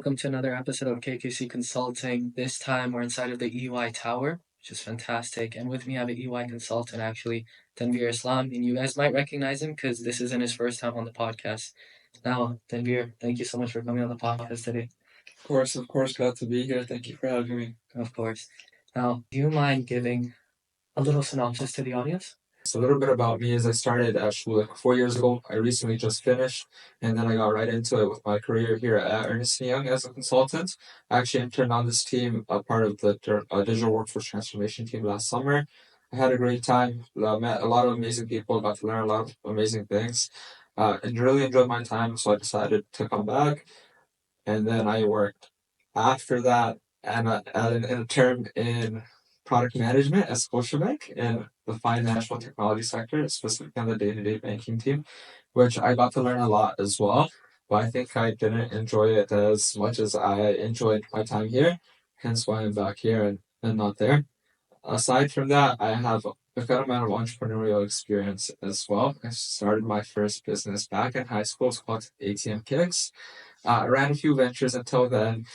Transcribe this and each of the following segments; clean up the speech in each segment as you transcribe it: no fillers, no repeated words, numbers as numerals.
welcome to another episode of KKC Consulting. This time we're inside of the EY Tower, which is fantastic. And with me, I have an EY consultant, actually, Tanvir Islam. And you guys might recognize him because this isn't his first time on the podcast. Now, Tanvir, thank you so much for coming on the podcast today. Of course, glad to be here. Thank you for having me. Of course. Now, do you mind giving a little synopsis to the audience? So a little bit about me is I started at school like 4 years ago. I recently just finished, and then I got right into it with my career here at Ernst & Young as a consultant. I actually interned on this team, a part of the digital workforce transformation team last summer. I had a great time. Met a lot of amazing people. Got to learn a lot of amazing things. And really enjoyed my time. So I decided to come back, and then I worked after that and at an intern in product management at Scotiabank in the financial technology sector, specifically on the day-to-day banking team, which I got to learn a lot as well. But I think I didn't enjoy it as much as I enjoyed my time here, hence why I'm back here and not there. Aside from that, I have a good amount of entrepreneurial experience as well. I started my first business back in high school. It's called ATM Kicks. I ran a few ventures until then.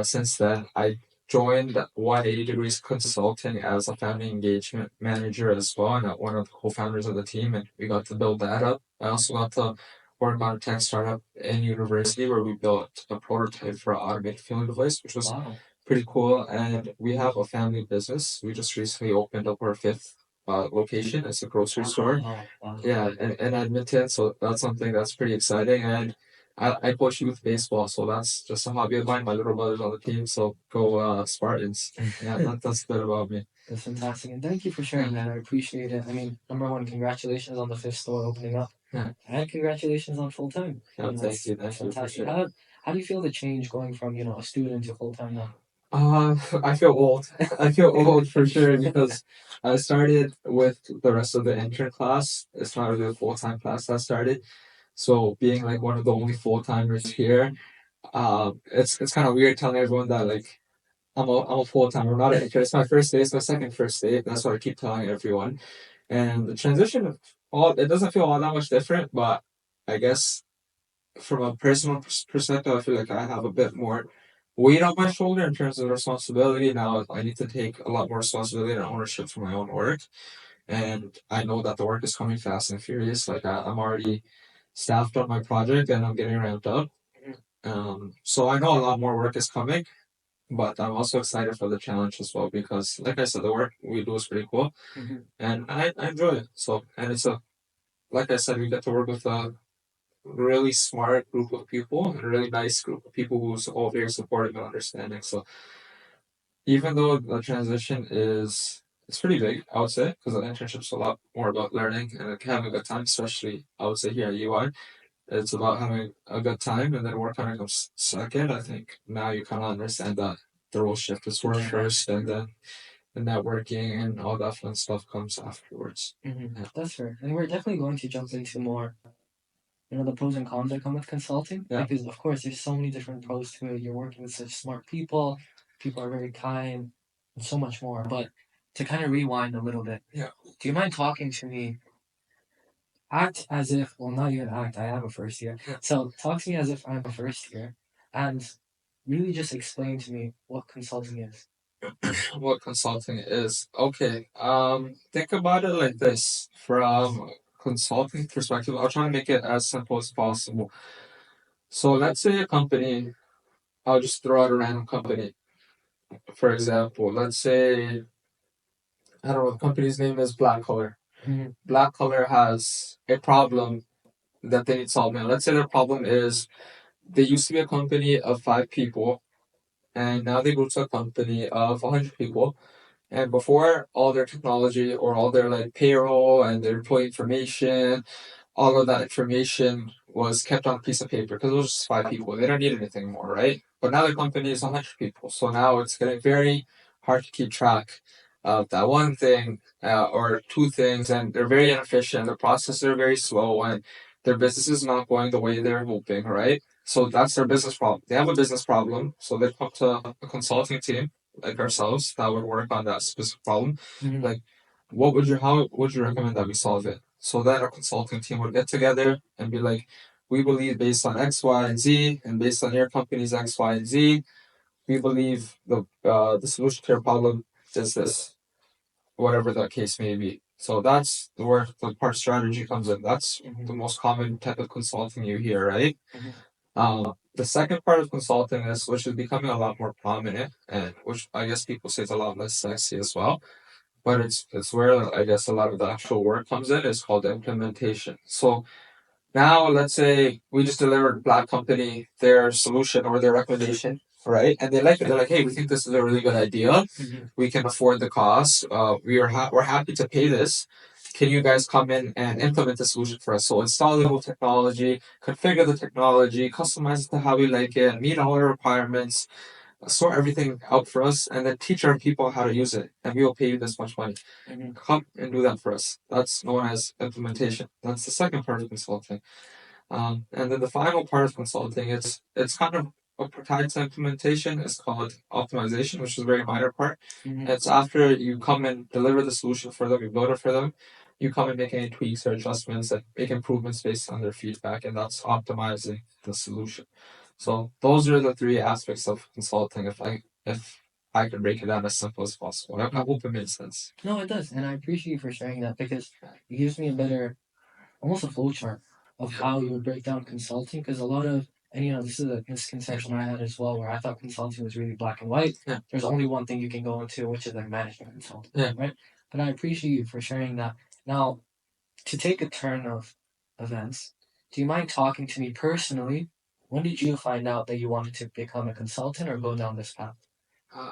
Since then, I joined 180 Degrees Consulting as a founding engagement manager as well, and one of the co-founders of the team, and we got to build that up. I also got to work on a tech startup in university where we built a prototype for an automated filling device, which was Wow. pretty cool. And we have a family business. We just recently opened up our fifth location. It's a grocery store. Wow. Yeah, in Edmonton. So that's something that's pretty exciting. And I coach youth baseball, so that's just a hobby of mine. My little brother's on the team, so go Spartans. Yeah, that's a bit about me. That's fantastic. And thank you for sharing that. I appreciate it. I mean, number one, congratulations on the fifth store opening up. Yeah. And congratulations on full time. Yeah, thank you, That's thank you, fantastic. appreciate it. How do you feel the change going from, a student to full time now? I feel old. I feel old for sure because I started with the rest of the intern class. It's not really a full time class that started. So being like one of the only full timers here, it's kind of weird telling everyone that like I'm a full timer, not an intern. It's my first day. It's my second first day. That's what I keep telling everyone. And the transition, all it doesn't feel all that much different, but I guess from a personal perspective, I feel like I have a bit more weight on my shoulder in terms of responsibility. Now I need to take a lot more responsibility and ownership for my own work. And I know that the work is coming fast and furious. Like I'm already staffed on my project and I'm getting ramped up. So I know a lot more work is coming, but I'm also excited for the challenge as well because, like I said, the work we do is pretty cool, and I enjoy it. So, and it's a like I said, we get to work with a really smart group of people, a really nice group of people who's all very supportive and understanding. So even though the transition is it's pretty big, I would say, because the internship's a lot more about learning and like, having a good time, especially I would say here at UI. It's about having a good time and then work kind of comes second. I think now you kind of understand that the role shift is work first and then the networking and all that fun stuff comes afterwards. Yeah. That's fair. And we're definitely going to jump into more, the pros and cons that come with consulting. Yeah. Because, of course, there's so many different pros to it. You're working with such smart people, people are very kind, and so much more. But to kind of rewind a little bit, Yeah. do you mind talking to me? Act as if, well, not even act, I am a first year. So talk to me as if I'm a first year and really just explain to me what consulting is. What consulting is. Okay. Think about it like this. From consulting perspective, I'll try to make it as simple as possible. So let's say a company, I'll just throw out a random company. For example, let's say I don't know, the company's name is Black Color. Black Color has a problem that they need solving. Let's say their problem is they used to be a company of 5 people and now they grew to a company of 100 people. And before, all their technology or all their like payroll and their employee information, all of that information was kept on a piece of paper because it was just 5 people. They don't need anything more, right? But now the company is 100 people. So now it's getting very hard to keep track of that one thing or two things. And they're very inefficient. The processes are very slow and their business is not going the way they're hoping, right? So that's their business problem. They have a business problem. So they come to a consulting team like ourselves that would work on that specific problem. Like, how would you recommend that we solve it? So then a consulting team would get together and be like, we believe based on X, Y, and Z, and based on your company's X, Y, and Z, we believe the solution to your problem is this, whatever that case may be. So that's where the part strategy comes in. That's the most common type of consulting you hear, right? The second part of consulting is, which is becoming a lot more prominent, and which I guess people say is a lot less sexy as well, but it's where I guess a lot of the actual work comes in. Is called implementation. So now, let's say we just delivered a Black company their solution or their recommendation, right? And they like it. They're like, "Hey, we think this is a really good idea. We can afford the cost. We're happy to pay this. Can you guys come in and implement the solution for us? So install the whole technology, configure the technology, customize it to how we like it, meet all our requirements, sort everything out for us, and then teach our people how to use it. And we will pay you this much money. Come and do that for us." That's known as implementation. That's the second part of consulting. And then the final part of consulting, it's kind of a tied to implementation. It's called optimization, which is a very minor part. It's after you come and deliver the solution for them, you build it for them, you come and make any tweaks or adjustments and make improvements based on their feedback, and that's optimizing the solution. So those are the three aspects of consulting. If I could break it down as simple as possible, I hope it makes sense. No, it does, and I appreciate you for sharing that because it gives me a better, almost a flowchart of how you would break down consulting. Because a lot of, and this is a misconception I had as well, where I thought consulting was really black and white. Yeah. There's only one thing you can go into, which is like management consulting, Yeah. right? But I appreciate you for sharing that. Now, to take a turn of events, do you mind talking to me personally? When did you find out that you wanted to become a consultant or go down this path?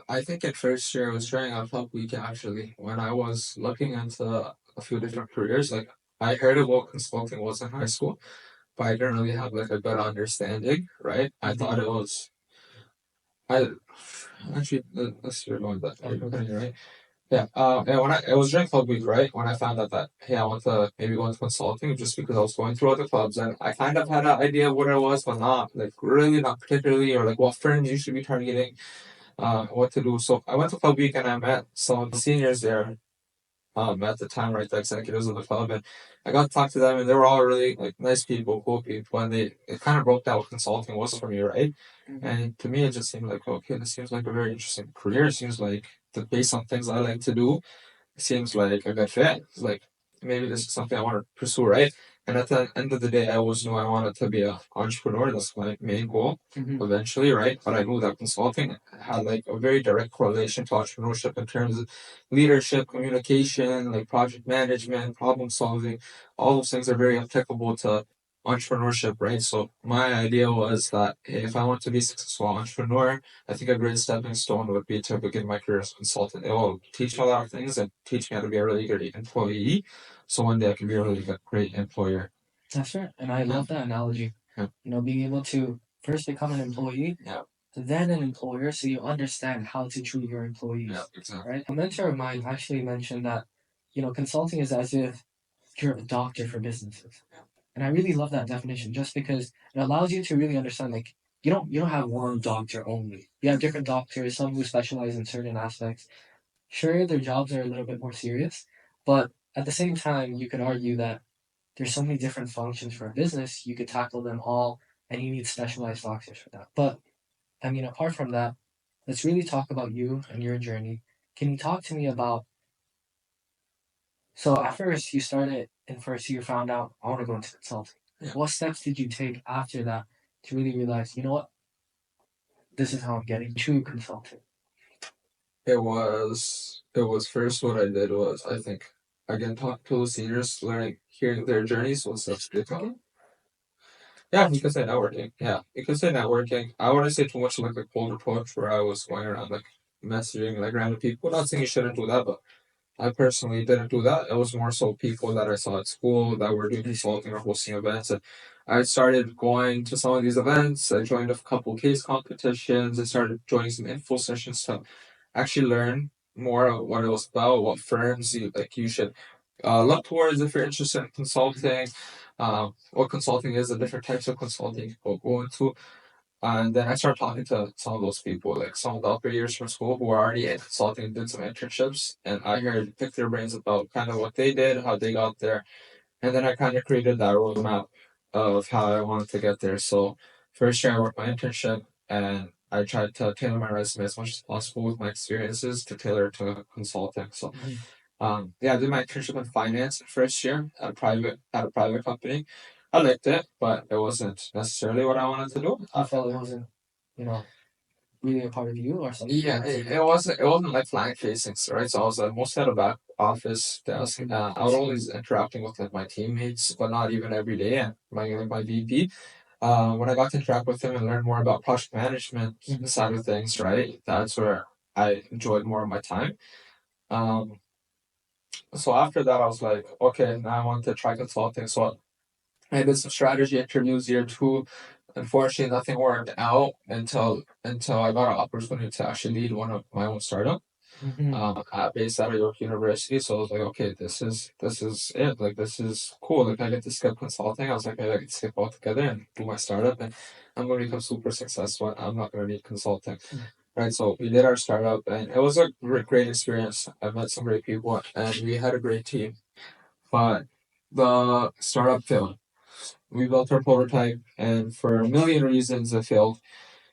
I think at first year I was trying out Help Week actually. When I was looking into a few different careers, like I heard of what consulting was in high school, but I didn't really have like a good understanding, right? I thought it was I actually let's hear about that. Right? Yeah. And when I was during Club Week, right? When I found out that hey, I want to maybe go into consulting, just because I was going through other clubs, and I kind of had an idea of what it was, but not like really, not particularly, or like what firms you should be targeting, what to do. So I went to Club Week and I met some of the seniors there. At the time, right, the executives of the club, and I got to talk to them, and they were all really like nice people, cool people, and it kind of broke down what consulting was for me, right? And to me, it just seemed like okay, this seems like a very interesting career. It seems like based on things I like to do, it seems like a good fit. It's like maybe this is something I want to pursue, right? And at the end of the day, I always knew I wanted to be an entrepreneur. That's my main goal eventually, right? But I knew that consulting had like a very direct correlation to entrepreneurship in terms of leadership, communication, like project management, problem solving. All those things are very applicable to entrepreneurship, right? So my idea was that hey, if I want to be a successful entrepreneur, I think a great stepping stone would be to begin my career as a consultant. It will teach me a lot of things and teach me how to be a really good employee. So one day I can be a really good, great employer. That's right, and I love that analogy. Yeah. Being able to first become an employee, Yeah. then an employer, so you understand how to treat your employees. Yeah, exactly. Right? A mentor of mine actually mentioned that, consulting is as if you're a doctor for businesses. And I really love that definition just because it allows you to really understand like you don't have one doctor only. You have different doctors, some who specialize in certain aspects. Sure, their jobs are a little bit more serious, but at the same time, you could argue that there's so many different functions for a business, you could tackle them all, and you need specialized doctors for that. But I mean, apart from that, let's really talk about you and your journey. Can you talk to me about? So at first, you started, and first you found out I want to go into consulting. Yeah. What steps did you take after that to really realize, you know what, this is how I'm getting to consulting? It was first what I did was I think again talk to the seniors, learning hearing their journeys, what steps they took. Yeah, you could say networking. Yeah, you could say networking. I wouldn't say too much like a cold approach where I was going around like messaging like random people. Not saying you shouldn't do that, but I personally didn't do that. It was more so people that I saw at school that were doing consulting or hosting events. And I started going to some of these events. I joined a couple case competitions. I started joining some info sessions to actually learn more of what it was about, what firms you should look towards if you're interested in consulting, what consulting is, the different types of consulting people go into. And then I started talking to some of those people, like some of the upper years from school who were already in consulting and did some internships. And I picked their brains about kind of what they did, how they got there. And then I kind of created that roadmap of how I wanted to get there. So first year I worked my internship and I tried to tailor my resume as much as possible with my experiences to tailor to consulting. So yeah, I did my internship in finance first year at a private company. I liked it, but it wasn't necessarily what I wanted to do. I felt it wasn't, you know, really a part of you or something. Yeah, it wasn't like client facing, right? So I was mostly at a back office desk. I was always interacting with like my teammates, but not even every day. And my VP, when I got to interact with him and learn more about project management side of things, right? That's where I enjoyed more of my time. Um, so after that, I was like, okay, now I want to try consulting. So I did some strategy interviews year two. Unfortunately, nothing worked out until I got an opportunity to actually lead one of my own startup. Based out of York University. So I was like, okay, this is it. Like this is cool. Like I get to skip consulting. I was like, I get to skip altogether and do my startup, and I'm gonna become super successful. I'm not gonna need consulting, right? So we did our startup, and it was a great experience. I met some great people, and we had a great team. But the startup failed. We built our prototype, and for a million reasons, it failed.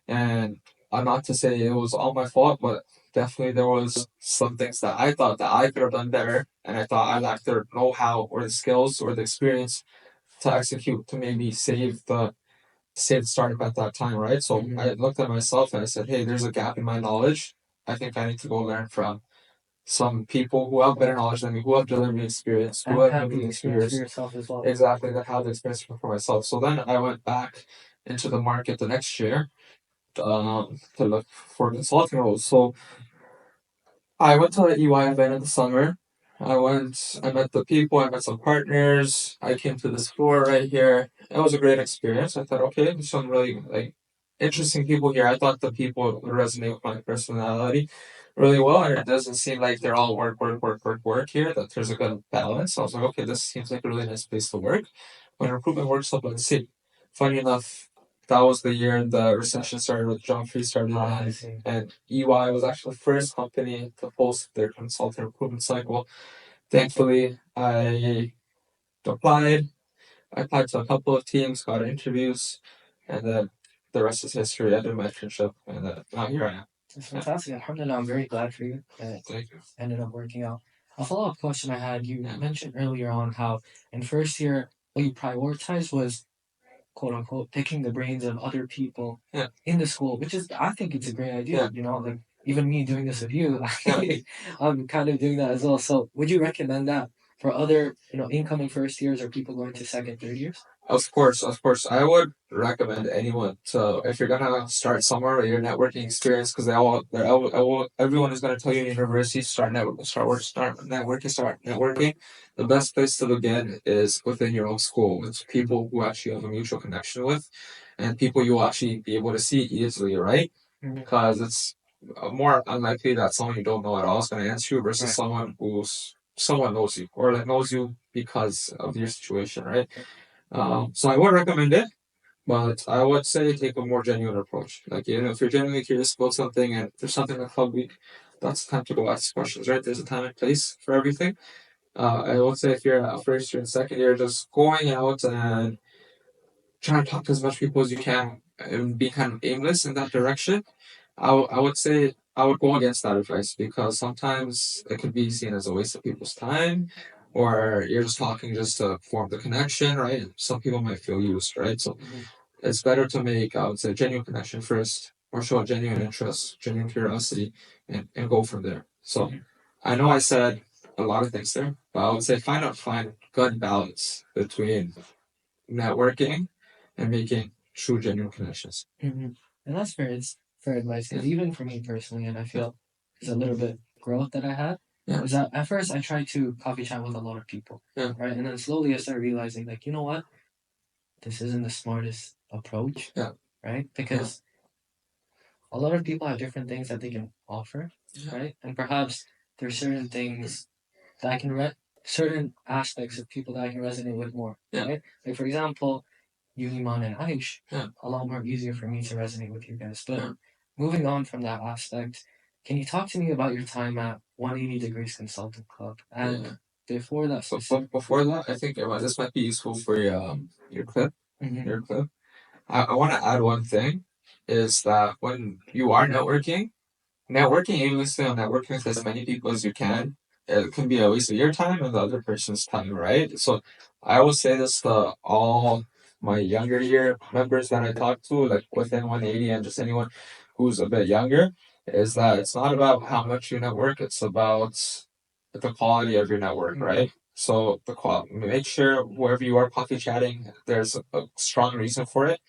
And not to say it was all my fault, but definitely there was some things that I thought that I could have done better, and I thought I lacked the know-how or the skills or the experience to execute to maybe save the startup at that time, right? So I looked at myself and I said, hey, there's a gap in my knowledge. I think I need to go learn from some people who have better knowledge than me, who have delivery experience, who have maybe experience for yourself as well. Exactly, that have the experience for myself. So then I went back into the market the next year to look for consulting roles. So I went to the EY event in the summer. I met the people, I met some partners. I came to this floor right here. It was a great experience. I thought, okay, there's some really like interesting people here. I thought the people would resonate with my personality really well, and it doesn't seem like they're all work, work, work, work, work here. That there's a good balance. So I was like, okay, this seems like a really nice place to work. When recruitment works up in the city. Funny enough, that was the year the recession started with John Free started and EY was actually the first company to post their consulting recruitment cycle. Thankfully, applied. I applied to a couple of teams, got interviews, and then the rest is history. I did my internship, and now here I am. That's fantastic. Alhamdulillah, I'm very glad for you that Thank you. Ended up working out. A follow up question I had, you mentioned earlier on how in first year, what you prioritized was quote unquote picking the brains of other people in the school, which is I think it's a great idea. You know, like even me doing this with you, I'm kind of doing that as well. So would you recommend that for other, incoming first years or people going to second, third years? Of course, of course. I would recommend anyone to if you're gonna start somewhere with your networking experience, because everyone is gonna tell you in university start networking, start networking. The best place to begin is within your own school. It's people who actually have a mutual connection with, and people you'll actually be able to see easily, right? Because it's more unlikely that someone you don't know at all is going to answer you versus someone knows you or like knows you because of your situation, right? So I would recommend it, but I would say take a more genuine approach. Like if you're genuinely curious about something and there's something in Club Week, that's the time to go ask questions, right? There's a time and place for everything. I would say if you're a first year and second year, just going out and trying to talk to as much people as you can and be kind of aimless in that direction. I would say I would go against that advice because sometimes it could be seen as a waste of people's time, or you're just talking just to form the connection, right? And some people might feel used, right? So it's better to make, I would say, genuine connection first, or show a genuine interest, genuine curiosity, and go from there. So I know I said a lot of things there, but I would say find good balance between networking and making true, genuine connections. And that's fair. It's fair advice. Because even for me personally, and I feel it's a little bit growth that I had, was that at first I tried to coffee chat with a lot of people, right? And then slowly I started realizing, like, you know what? This isn't the smartest approach, right? Because a lot of people have different things that they can offer, right? And perhaps there's certain things that I can certain aspects of people that I can resonate with more, right? Like for example, Uniman and Aish, a lot more easier for me to resonate with you guys. But moving on from that aspect, can you talk to me about your time at 180 Degrees Consulting Club? And before that, before that, I think this might be useful for your clip. your clip. I want to add one thing is that when you are networking aimlessly on networking with as many people as you can, it can be a waste of your time and the other person's time, right? So I will say this to all my younger year members that I talk to, like within 180 and just anyone who's a bit younger, is that it's not about how much you network, it's about the quality of your network, right? So the make sure wherever you are coffee chatting, there's a strong reason for it,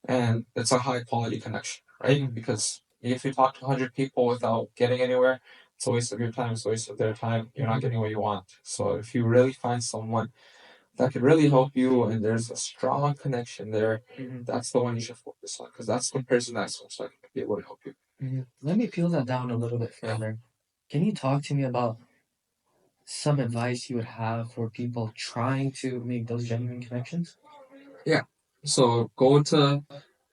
and it's a high quality connection, right? Because if you talk to 100 people without getting anywhere, it's a waste of your time, it's a waste of their time. You're not getting what you want. So if you really find someone that could really help you and there's a strong connection there, that's the one you should focus on because that's the person that's most likely to be able to help you. Let me peel that down a little bit further. Can you talk to me about some advice you would have for people trying to make those genuine connections? Yeah. So go to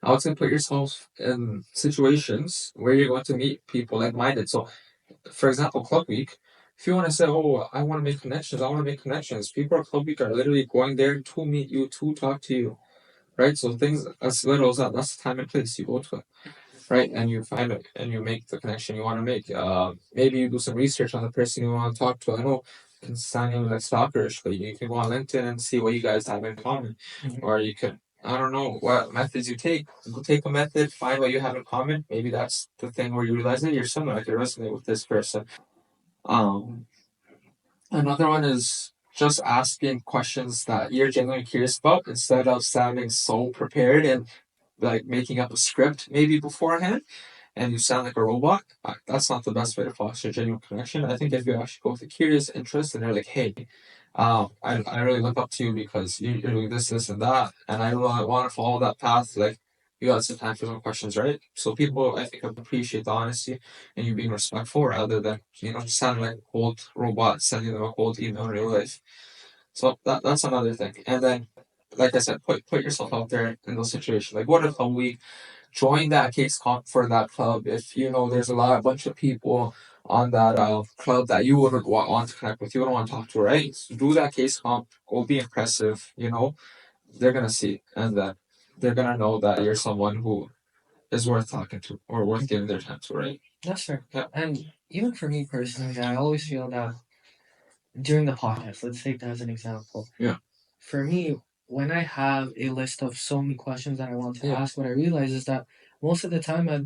I would say put yourself in situations where you're going to meet people like minded. So for example, Club Week, if you want to say, oh, I want to make connections, I want to make connections, people at Club Week are literally going there to meet you, to talk to you, right? So things as little as that, that's the time and place you go to it, right? And you find it and you make the connection you want to make. Maybe you do some research on the person you want to talk to. I know it can sound like stalkerish, but you can go on LinkedIn and see what you guys have in common. Or you could, I don't know what methods you take. Go take a method, find what you have in common. Maybe that's the thing where you realize that you're similar, I can resonate with this person. Um, Another one is just asking questions that you're genuinely curious about instead of sounding so prepared and like making up a script maybe beforehand and you sound like a robot. That's not the best way to foster genuine connection. I think if you actually go with a curious interest and they're like, hey, I really look up to you because you're doing this, this, and that, and I really want to follow that path. Like, you got some time for some questions, right? So people, I think, appreciate the honesty and you being respectful rather than just sounding like a cold robot sending them a cold email in real life. So that's another thing. And then, like I said, put yourself out there in those situations. Like, what if we join that case comp for that club if there's a bunch of people on that club that you wouldn't want to connect with, you wouldn't want to talk to, right? So do that case comp, go be impressive, they're gonna see and then they're gonna know that you're someone who is worth talking to or worth giving their time to, right? That's fair. Yeah. And even for me personally, I always feel that during the podcast, let's take that as an example. Yeah. For me, when I have a list of so many questions that I want to ask, what I realize is that most of the time I,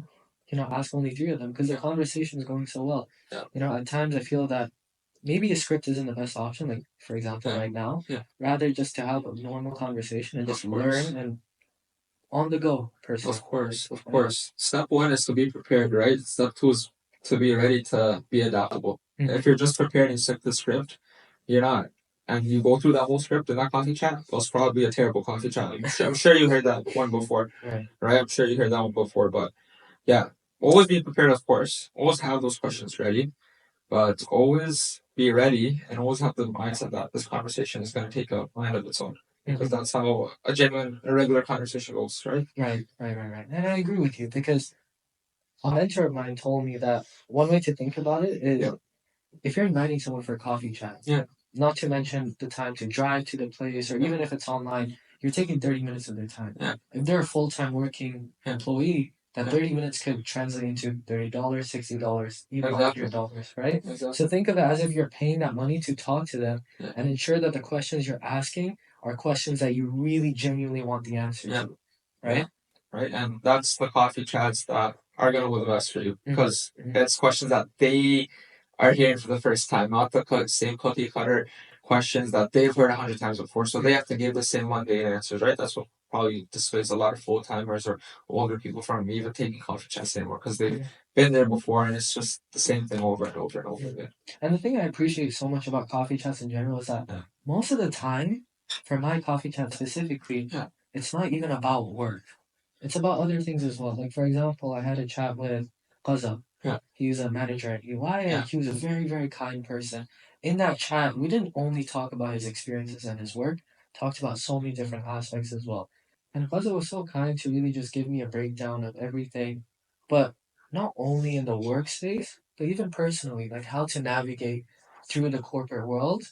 ask only three of them because the conversation is going so well. Yeah. At times I feel that maybe a script isn't the best option, like for example, right now. Yeah. Rather just to have a normal conversation and just learn and on the go person. Of course, of course. Step one is to be prepared, right? Step two is to be ready to be adaptable. If you're just prepared and stick to the script, you're not. And you go through that whole script in that coffee chat, it was probably a terrible coffee chat. I'm sure you heard that one before, right? I'm sure you heard that one before, but yeah, always be prepared, of course. Always have those questions ready, but always be ready and always have the mindset that this conversation is going to take a mind of its own. Because that's how a genuine, a regular conversation goes, right? Right. And I agree with you because a mentor of mine told me that one way to think about it is if you're inviting someone for a coffee chat, not to mention the time to drive to the place or even if it's online, you're taking 30 minutes of their time. If they're a full time working employee, that 30 minutes could translate into $30, $60, even $100, right? Exactly. So think of it as if you're paying that money to talk to them and ensure that the questions you're asking are questions that you really genuinely want the answer to, right? Right, and that's the coffee chats that are going to work best for you because it's questions that they are hearing for the first time, not the same cookie cutter questions that they've heard 100 times before. So they have to give the same mundane answers, right? That's what probably dissuades a lot of full timers or older people from even taking coffee chats anymore because they've been there before and it's just the same thing over and over and over again. And the thing I appreciate so much about coffee chats in general is that most of the time, for my coffee chat specifically, it's not even about work. It's about other things as well. Like for example, I had a chat with Qaza. He was a manager at EY and he was a very, very kind person. In that chat, we didn't only talk about his experiences and his work, talked about so many different aspects as well. And Qaza was so kind to really just give me a breakdown of everything, but not only in the workspace, but even personally, like how to navigate through the corporate world,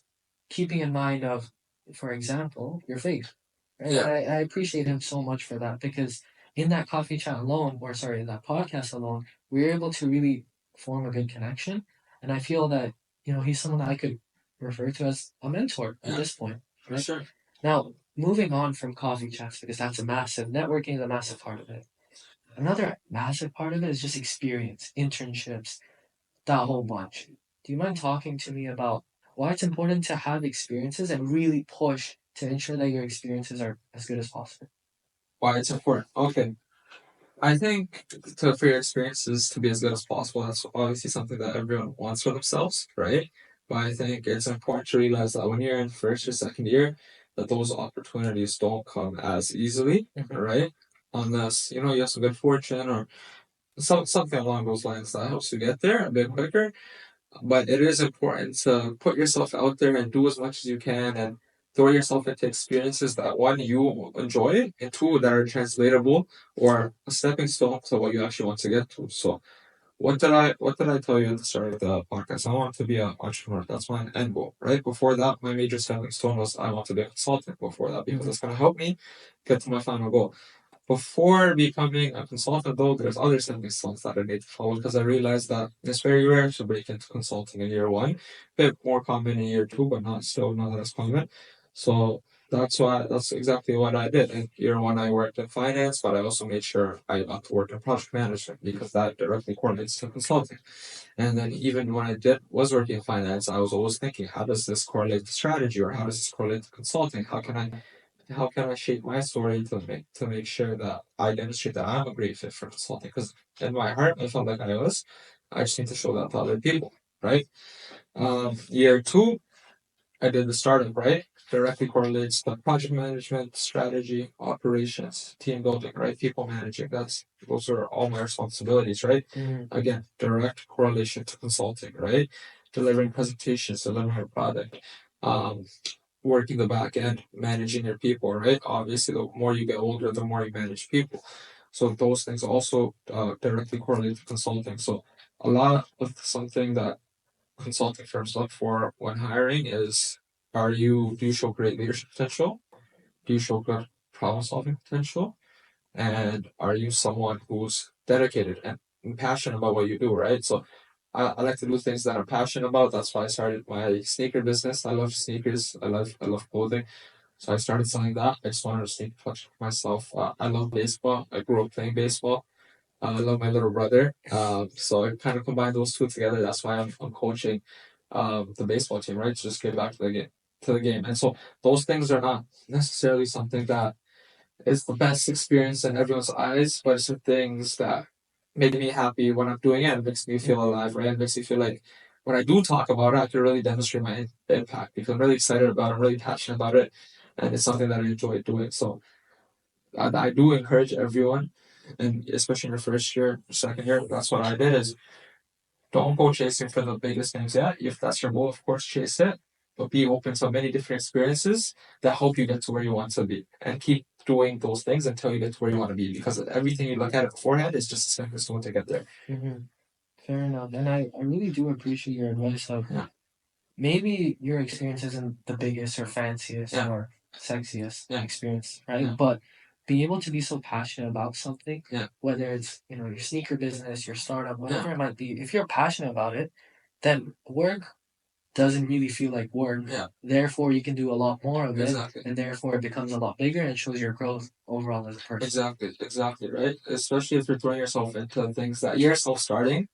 keeping in mind of, for example, your faith. Right? Yeah. I appreciate him so much for that because in that coffee chat alone, or sorry, in that podcast alone, we were able to really form a good connection. And I feel that, he's someone that I could refer to as a mentor at this point. Right? Sure. Now, moving on from coffee chats, because that's a massive networking is a massive part of it. Another massive part of it is just experience, internships, that whole bunch. Do you mind talking to me about why it's important to have experiences and really push to ensure that your experiences are as good as possible? Why it's important. Okay. I think for your experiences to be as good as possible, that's obviously something that everyone wants for themselves, right? But I think it's important to realize that when you're in first or second year, that those opportunities don't come as easily, right? Unless, you have some good fortune or something along those lines that helps you get there a bit quicker. But it is important to put yourself out there and do as much as you can and throw yourself into experiences that one you enjoy and two that are translatable or a stepping stone to what you actually want to get to. So what did I tell you at the start of the podcast? I want to be an entrepreneur. That's my end goal, right? Before that, my major stepping stone was I want to be a consultant before that because it's gonna help me get to my final goal. Before becoming a consultant, though, there's other stepping stones that I need to follow because I realized that it's very rare to break into consulting in year one. A bit more common in year two, but not as common. So that's exactly what I did. In year one, I worked in finance, but I also made sure I got to work in project management because that directly correlates to consulting. And then even when I was working in finance, I was always thinking, how does this correlate to strategy, or how does this correlate to consulting? How can I shape my story to make sure that I demonstrate that I'm a great fit for consulting? Because in my heart, I felt like I was. I just need to show that to other people, right? Year two, I did the startup, right? Directly correlates to project management, strategy, operations, team building, right? People managing. Those are all my responsibilities, right? Again, direct correlation to consulting, right? Delivering presentations, delivering a product, um, working the back end, managing your people, right? Obviously, the more you get older, the more you manage people. So those things also directly correlate to consulting. So a lot of something that consulting firms look for when hiring is do you show great leadership potential? Do you show good problem solving potential? And are you someone who's dedicated and passionate about what you do, right? So I like to do things that I'm passionate about. That's why I started my sneaker business. I love sneakers. I love clothing. So I started selling that. I just wanted to sneak touch myself. I love baseball. I grew up playing baseball. I love my little brother. So I kind of combined those two together. That's why I'm coaching the baseball team, right? To just get back to the game. And so those things are not necessarily something that is the best experience in everyone's eyes, but it's the things that make me happy when I'm doing it. It makes me feel alive, right? It makes me feel like when I do talk about it, I can really demonstrate my impact because I'm really excited about it, I'm really passionate about it, and it's something that I enjoy doing. So I do encourage everyone, and especially in your first year, second year, that's what I did is don't go chasing for the biggest things yet. If that's your goal, of course, chase it. But be open to many different experiences that help you get to where you want to be. And keep doing those things until you get to where you want to be. Because everything you look at it beforehand is just a stepping stone to get there. Fair enough. And I really do appreciate your advice of maybe your experience isn't the biggest or fanciest or sexiest experience, right? But being able to be so passionate about something, whether it's your sneaker business, your startup, whatever it might be, if you're passionate about it, then work doesn't really feel like work. Therefore, you can do a lot more of it, and therefore it becomes a lot bigger and shows your growth overall as a person. Exactly, right? Especially if you're throwing yourself into things that you're self-starting,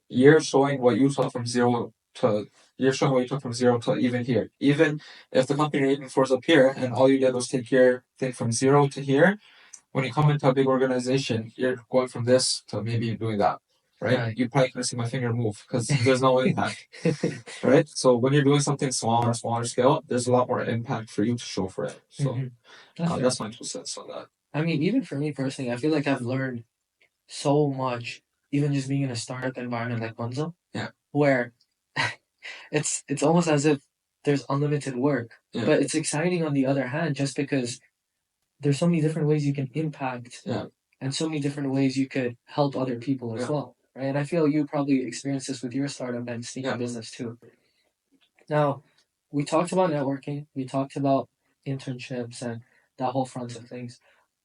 you're showing what you took from zero to you're showing what you took from zero to even here. Even if the company you're aiming for is up here and all you did was take your thing from zero to here, when you come into a big organization, you're going from this to maybe doing that. Right? You probably couldn't see my finger move because there's no impact. Right? So when you're doing something smaller scale, there's a lot more impact for you to show for it. So that's my 2 cents on that. I mean, even for me personally, I feel like I've learned so much, even just being in a startup environment like Bunzo, where it's almost as if there's unlimited work. But it's exciting on the other hand, just because there's so many different ways you can impact and so many different ways you could help other people as well. Right. And I feel you probably experienced this with your startup and sneaker business too. Now, we talked about networking, we talked about internships and that whole front of things.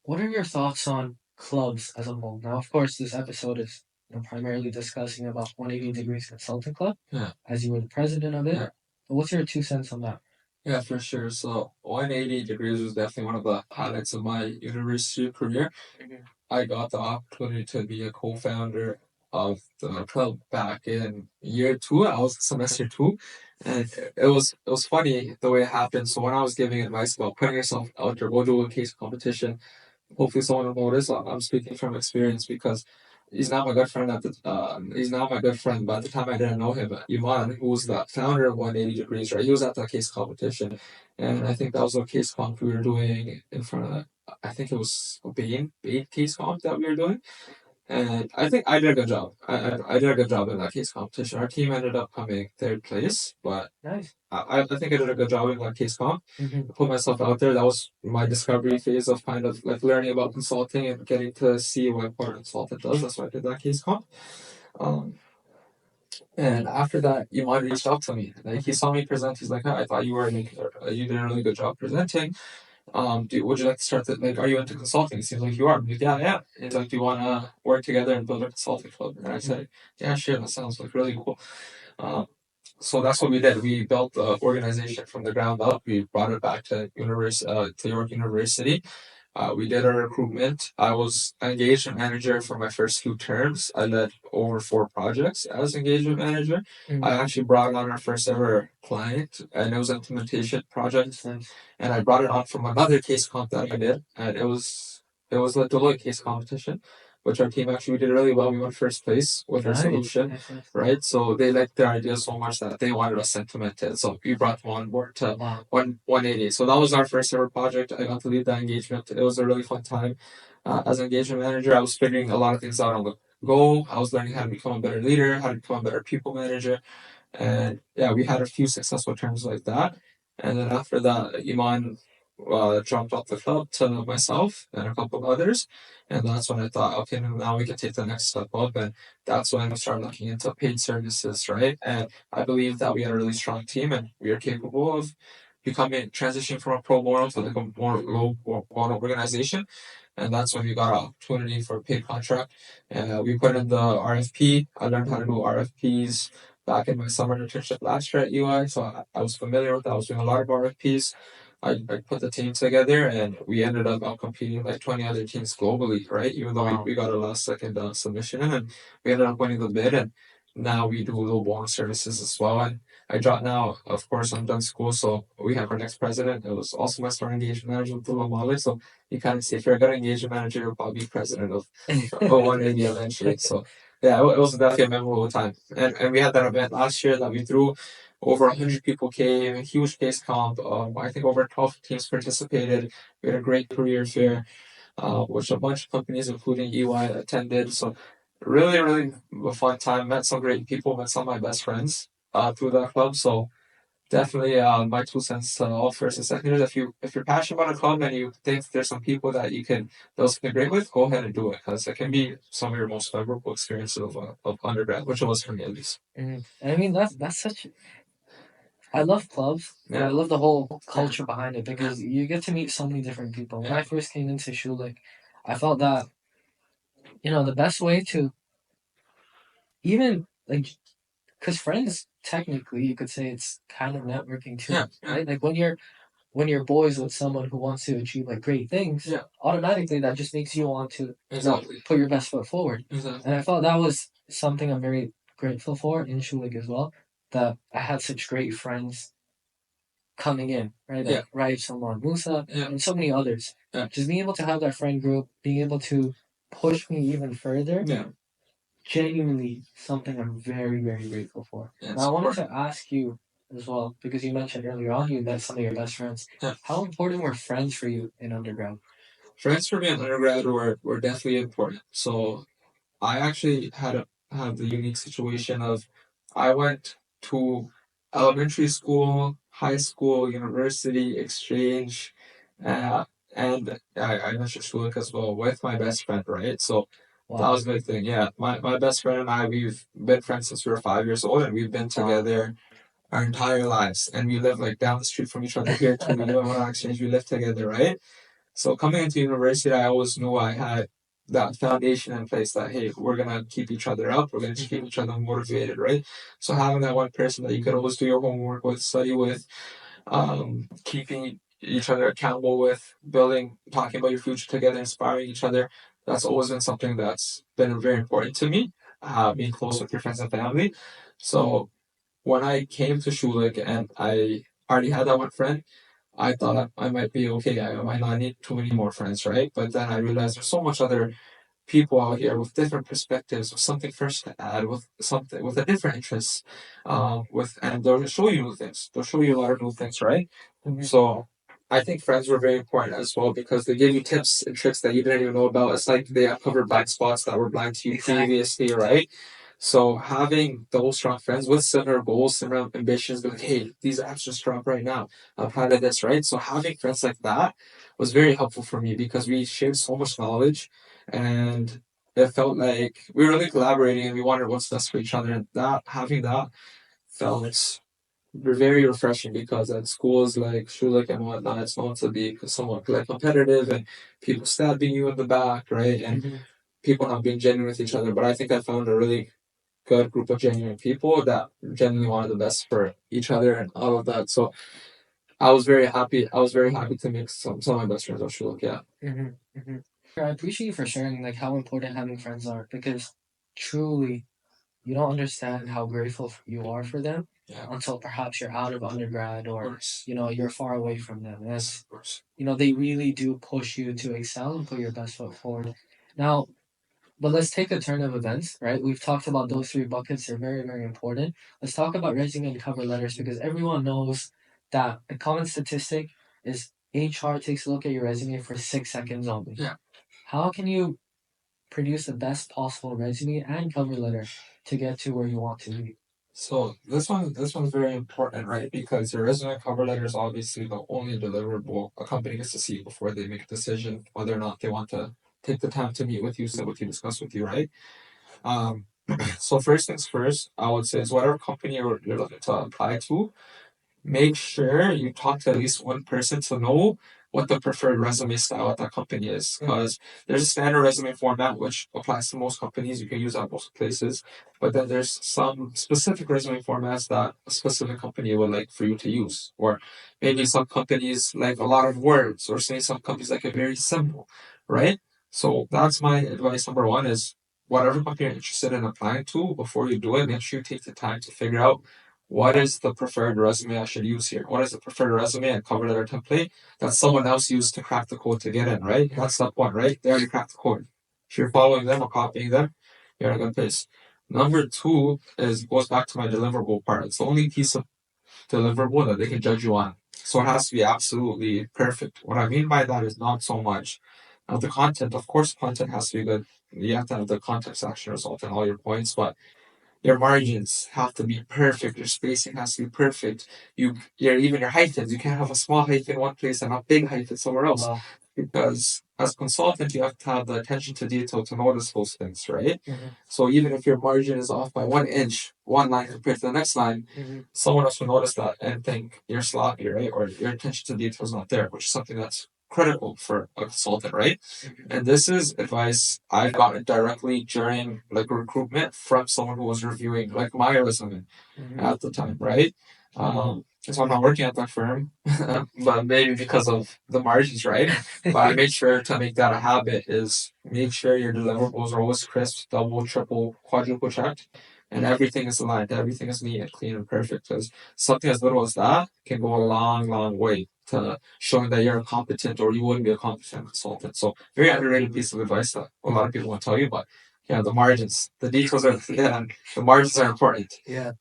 What are your thoughts on clubs as a whole? Now, of course, this episode is primarily discussing about 180 Degrees Consulting Club, Yeah. as you were the president of it. Yeah. But what's your 2 cents on that? Yeah, for sure. So 180 degrees was definitely one of the highlights of my university career. Mhm. I got the opportunity to be a co-founder of the club back in year two. I was semester two, and it was funny the way it happened. So when I was giving advice about putting yourself out there, go do a case competition, hopefully someone will notice. I'm speaking from experience because he's not my good friend he's not my good friend, but at the time I didn't know him. Iman, who was the founder of 180 Degrees, right? He was at the case competition, and I think that was a case comp we were doing in front of. I think it was a Bain case comp that we were doing, and I think I did a good job. I did a good job in that case competition. Our team ended up coming third place, but Nice. I think I did a good job in that case comp. Mm-hmm. I put myself out there. That was my discovery phase of kind of like learning about consulting and getting to see what a consultant does. That's why I did that case comp. Um, and after that, Iman reached out to me. Like he saw me present. He's like, "Hey, I thought you did a really good job presenting. Would you like to start like, are you into consulting? It seems like you are." I'm like, yeah, yeah. He's like, do you want to work together and build a consulting club? And I said, yeah, sure. That sounds like really cool. Um, so that's what we did. We built the organization from the ground up. We brought it back to York University. We did our recruitment. I was engagement manager for my first few terms. I led over 4 projects as engagement manager. Mm-hmm. I actually brought on our first ever client, and it was an implementation project. And I brought it on from another case comp that I did, and it was a Deloitte case competition, which our team actually did really well. We won first place with our Nice. solution, Nice. right? So they liked the idea so much that they wanted us implemented. So we brought them on board to Wow. 180. So that was our first ever project. I got to lead that engagement. It was a really fun time. As an engagement manager, I was figuring a lot of things out on the go. I was learning how to become a better leader, how to become a better people manager. And yeah, we had a few successful terms like that. And then after that, Iman jumped off the club to myself and a couple of others. And that's when I thought, okay, now we can take the next step up. And that's when we started looking into paid services, right? And I believe that we had a really strong team and we are capable of transitioning from a pro bono to like a more low bono organization. And that's when we got an opportunity for a paid contract. And we put in the RFP. I learned how to do RFPs back in my summer internship last year at UI, so I was familiar with that. I was doing a lot of RFPs. I put the team together, and we ended up out competing like 20 other teams globally, right? Even though Wow. we got a last second submission in, and we ended up winning the bid, and now we do little bonus services as well. And I dropped now, of course, I'm done school, so we have our next president. It was also my starting engagement manager, Abdullah Malik. So you kind of see if you're a good engagement manager, you'll probably be president of 180 eventually. So yeah, it was definitely a memorable time. And we had that event last year that we threw. Over 100 people came, a huge case comp. I think over 12 teams participated. We had a great career fair, which a bunch of companies, including EY, attended. So really, really a fun time. Met some great people, met some of my best friends through that club. So definitely my 2 cents to all first and seconders. If you're passionate about a club and you think there's some people that you can build something great with, go ahead and do it because it can be some of your most memorable experiences of undergrad, which it was for me at least. And I mean that's such. I love clubs and I love the whole culture behind it because you get to meet so many different people. When I first came into Schulich, I felt that the best way to even like because friends technically you could say it's kind of networking too, right? Like when you're boys with someone who wants to achieve like great things, automatically that just makes you want to put your best foot forward. Exactly. And I felt that was something I'm very grateful for in Schulich as well. That I had such great friends coming in, right? Like Raif, Salman, Musa, and so many others. Just being able to have that friend group, being able to push me even further, genuinely something I'm very, very grateful for. Now, I wanted to ask you as well, because you mentioned earlier on you met some of your best friends. How important were friends for you in undergrad? Friends for me in undergrad were definitely important. So I actually had the unique situation of I went to elementary school, high school, university, exchange, uh, and I went to Schulich as well with my best friend, right? So that was a big thing. Yeah, my best friend and I, we've been friends since we were 5 years old, and we've been together our entire lives. And we live like down the street from each other here too. We live on exchange, we live together, right? So coming into university, I always knew I had that foundation in place that, hey, we're gonna keep each other up, we're gonna keep each other motivated, right? So having that one person that you could always do your homework with, study with, keeping each other accountable with, building, talking about your future together, inspiring each other. That's always been something that's been very important to me. Being close with your friends and family. So when I came to Schulich and I already had that one friend, I thought I might be okay. I might not need too many more friends, right? But then I realized there's so much other people out here with different perspectives, with something fresh to add, with something with a different interest, and they'll show you new things. They'll show you a lot of new things, right? So I think friends were very important as well because they give you tips and tricks that you didn't even know about. It's like they uncover blind spots that were blind to you previously, right? So having those strong friends with similar goals, similar ambitions, be like, hey, these apps just dropped right now. I'm proud of this, right? So having friends like that was very helpful for me because we shared so much knowledge and it felt like we were really collaborating and we wanted what's best for each other. And that having that felt very refreshing because at schools like Schulich and whatnot, it's known to be somewhat like competitive and people stabbing you in the back, right? And people not being genuine with each other. But I think I found a really good group of genuine people that genuinely wanted the best for each other and all of that. So I was very happy. I was very happy to make some of my best friends at Schulich. Yeah. I appreciate you for sharing like how important having friends are because truly you don't understand how grateful you are for them until perhaps you're out of undergrad or you're far away from them. And it's they really do push you to excel and put your best foot forward. Now, but let's take a turn of events, right? We've talked about those three buckets. They're very, very important. Let's talk about resume and cover letters because everyone knows that a common statistic is HR takes a look at your resume for 6 seconds only. Yeah. How can you produce the best possible resume and cover letter to get to where you want to be? So this one's very important, right? Because your resume cover letter is obviously the only deliverable a company gets to see before they make a decision whether or not they want to take the time to meet with you, sit with you, discuss with you, right? Um, so first things first, I would say is whatever company you're looking to apply to, make sure you talk to at least one person to know what the preferred resume style at that company is. Because there's a standard resume format which applies to most companies. You can use that most places. But then there's some specific resume formats that a specific company would like for you to use. Or maybe some companies like a lot of words, or say some companies like it very simple, right? So that's my advice number one is whatever company you're interested in applying to, before you do it, make sure you take the time to figure out what is the preferred resume I should use here? What is the preferred resume and cover letter template that someone else used to crack the code to get in, right? That's step one, right? They already cracked the code. If you're following them or copying them, you're in a good place. Number two is goes back to my deliverable part. It's the only piece of deliverable that they can judge you on. So it has to be absolutely perfect. What I mean by that is not so much of the content. Of course, content has to be good. You have to have the context action result and all your points, but your margins have to be perfect. Your spacing has to be perfect. Even your hyphens. You can't have a small hyphen in one place and a big hyphen somewhere else. Wow. Because as a consultant, you have to have the attention to detail to notice those things, right? So even if your margin is off by 1 inch, one line compared to the next line, someone else will notice that and think you're sloppy, right? Or your attention to detail is not there, which is something that's critical for a consultant, right? And this is advice I've gotten directly during like recruitment from someone who was reviewing like my resume at the time, right? So I'm not working at that firm, but maybe because of the margins, right? But I made sure to make that a habit is make sure your deliverables are always crisp, double, triple, quadruple checked, and everything is aligned, everything is neat and clean and perfect. Because something as little as that can go a long, long way to showing that you're a competent or you wouldn't be a competent consultant. So very underrated piece of advice that a lot of people won't tell you, but yeah, the margins, the details are the margins are important. Yeah.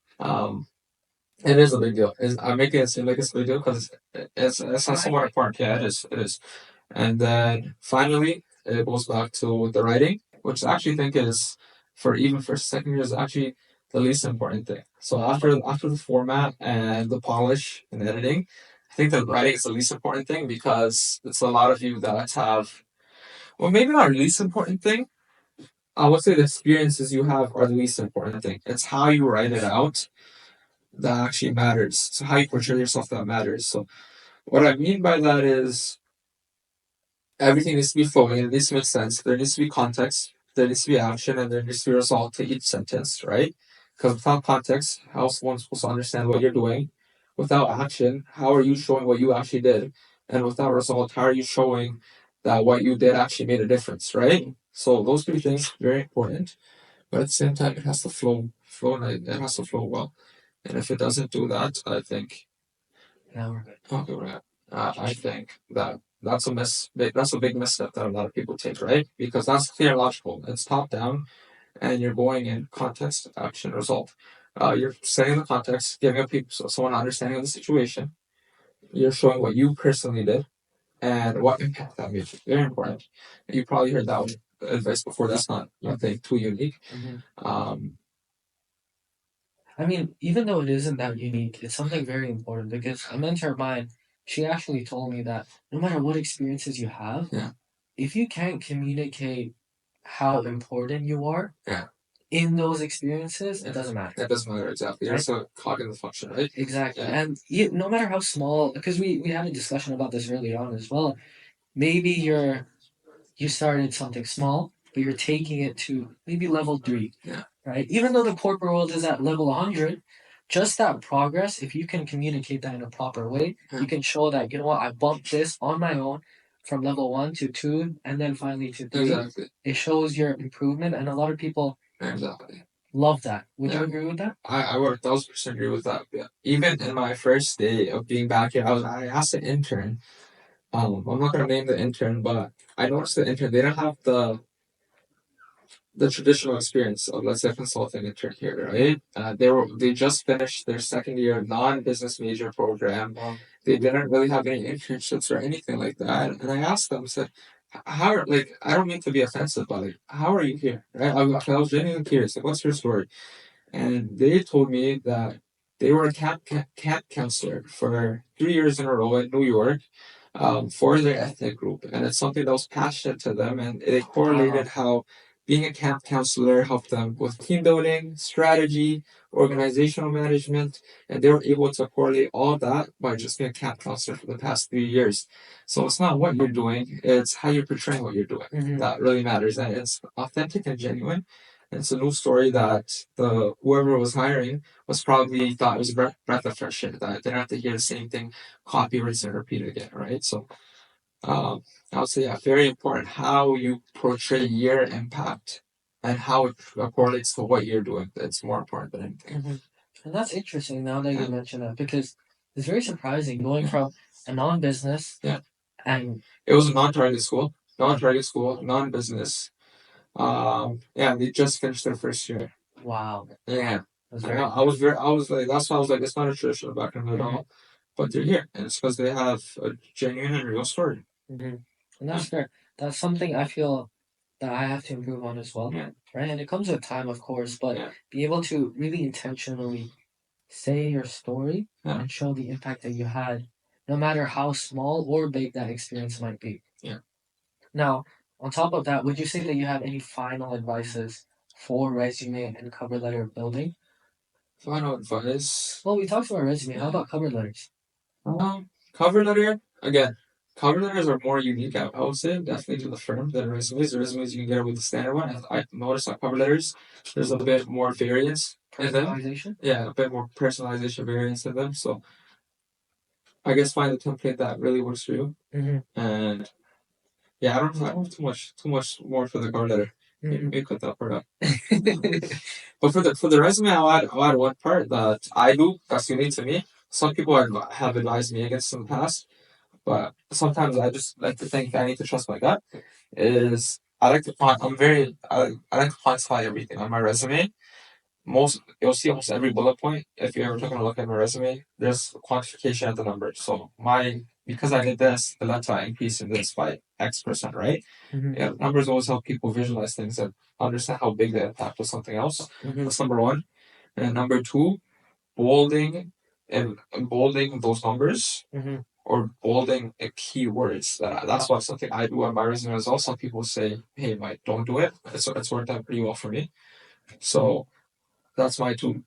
It is a big deal. I'm making it seem like it's a big deal because it's not somewhat important. Yeah, it is. It is. And then finally, it goes back to the writing, which I actually think is for even for second year is actually the least important thing. So after the format and the polish and editing, I think the writing is the least important thing because it's a lot of you that have well maybe not the least important thing. I would say the experiences you have are the least important thing. It's how you write it out that actually matters. So how you portray yourself that matters. So what I mean by that is everything needs to be flowing, it needs to make sense, there needs to be context, there needs to be action, and there needs to be result to each sentence, right? Because without context, how is someone supposed to understand what you're doing? Without action, how are you showing what you actually did? And without result, how are you showing that what you did actually made a difference, right? So those three things very important, but at the same time, it has to flow, and it has to flow well. And if it doesn't do that, I think Now we're good. okay, right. I think that that's a big misstep that a lot of people take, right? Because that's theological. It's top down, and you're going in context, action, result. You're setting the context, giving people someone understanding of the situation. You're showing what you personally did and what impact that made. Very important. You probably heard that advice before. That's not nothing too unique. Um, I mean, even though it isn't that unique, it's something very important because a mentor of mine, she actually told me that no matter what experiences you have, Yeah. if you can't communicate how important you are Yeah. in those experiences, it doesn't matter. That doesn't matter exactly. Right? There's a cognitive function, right? Exactly. Yeah. And no matter how small, because we had a discussion about this early on as well, maybe you started something small, but you're taking it to maybe level 3. Yeah. Right? Even though the corporate world is at level 100, just that progress, if you can communicate that in a proper way, you can show that, you know what, I bumped this on my own from level 1 to 2 and then finally to 3. Exactly. It shows your improvement, and a lot of people Exactly. love that. Would you Yeah. agree with that? I would 1,000% agree with that. Yeah. Even in my first day of being back here, I asked an intern. I'm not gonna name the intern, but I noticed the intern they don't have the traditional experience of, let's say, a consulting intern here, right? They just finished their second year non-business major program. Wow. They didn't really have any internships or anything like that. And I asked them, said, how are, like, I don't mean to be offensive, but like, how are you here? Right? I was genuinely curious. Like, what's your story? And they told me that they were a camp counselor for 3 years in a row in New York, for their ethnic group, and it's something that was passionate to them. And they correlated how being a camp counselor helped them with team building, strategy, organizational management, and they were able to correlate all that by just being a camp counselor for the past 3 years. So it's not what you're doing; it's how you're portraying what you're doing that really matters, and it's authentic and genuine. And it's a new story that the whoever was hiring was probably thought it was a breath of fresh air, that they didn't have to hear the same thing copy, rinse, and repeat again, right? So I would say, yeah, very important how you portray your impact and how it correlates to what you're doing. It's more important than anything. And that's interesting now that you mention that because it's very surprising going from a non-business and it was a non-target school, non-business. Yeah, they just finished their first year. Wow. Yeah. That's I was like, that's why I was like, it's not a traditional background at all, but they're here, and it's because they have a genuine and real story. And that's fair. That's something I feel that I have to improve on as well. Right? And it comes with time, of course, but be able to really intentionally say your story and show the impact that you had, no matter how small or big that experience might be. Yeah. Now, on top of that, would you say that you have any final advices for resume and cover letter building? Final advice. Well, we talked about resume. How about cover letters? Cover letter again. Cover letters are more unique, I would say, definitely to the firm than resumes. The resumes you can get it with the standard one. I noticed on cover letters, there's a bit more variance in them. Personalization? Yeah, a bit more personalization variance in them. So I guess find a template that really works for you. And yeah, I don't have too much more for the cover letter. Maybe cut that part out. But for the resume, I'll add one part that I do that's unique to me. Some people have advised me against in the past, but sometimes I just like to think I need to trust my gut. Is I like to I like to quantify everything on my resume. You'll see almost every bullet point. If you ever took a look at my resume, there's quantification at the number. So because I did this, it led to an increase in this by X%, right? Yeah, numbers always help people visualize things and understand how big the impact of something else. That's number one. And number two, bolding and bolding those numbers or bolding keywords. That's why something I do on my resume as well. Some people say, "Hey, Mike, don't do it." It's worked out pretty well for me. So that's my two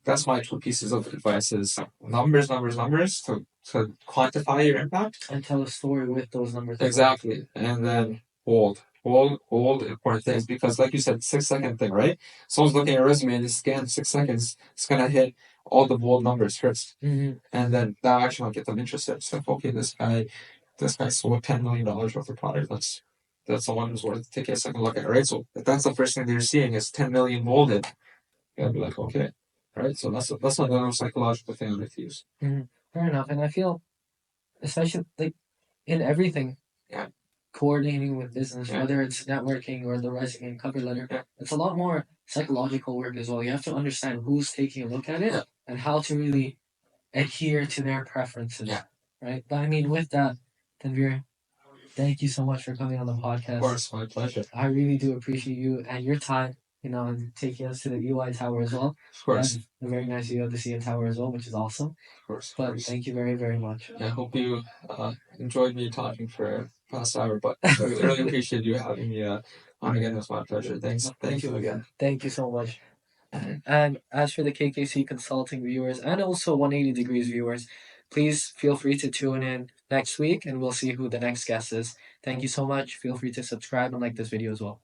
pieces of advice: is numbers, numbers, numbers to to quantify your impact. And tell a story with those numbers. Exactly. And then hold important things because, like you said, 6 second thing, right? Someone's looking at your resume and they scan 6 seconds, it's gonna hit all the bold numbers 1st. And then that actually might get them interested. It's like, okay, this guy sold $10 million worth of product. That's someone who's worth taking a second look at, right? So if that's the first thing they're seeing is 10 million molded, you gotta be like, okay, right? So that's another psychological thing I like to use. Fair enough, and I feel, especially like in everything, Yeah. coordinating with business, Yeah. whether it's networking or the resume and cover letter, Yeah. it's a lot more psychological work as well. You have to understand who's taking a look at it Yeah. and how to really adhere to their preferences. Yeah. Right. But I mean, with that, Tanvir, thank you so much for coming on the podcast. Of course, my pleasure. I really do appreciate you and your time, and taking us to the EY Tower as well. Of course. And a very nice view of the CN Tower as well, which is awesome. Of course. But thank you very, very much. I hope you enjoyed me talking for past hour, but I really appreciate you having me on again. It was my pleasure. Thanks. Thank you again. Thank you so much. And as for the KKC Consulting viewers and also 180 Degrees viewers, please feel free to tune in next week and we'll see who the next guest is. Thank you so much. Feel free to subscribe and like this video as well.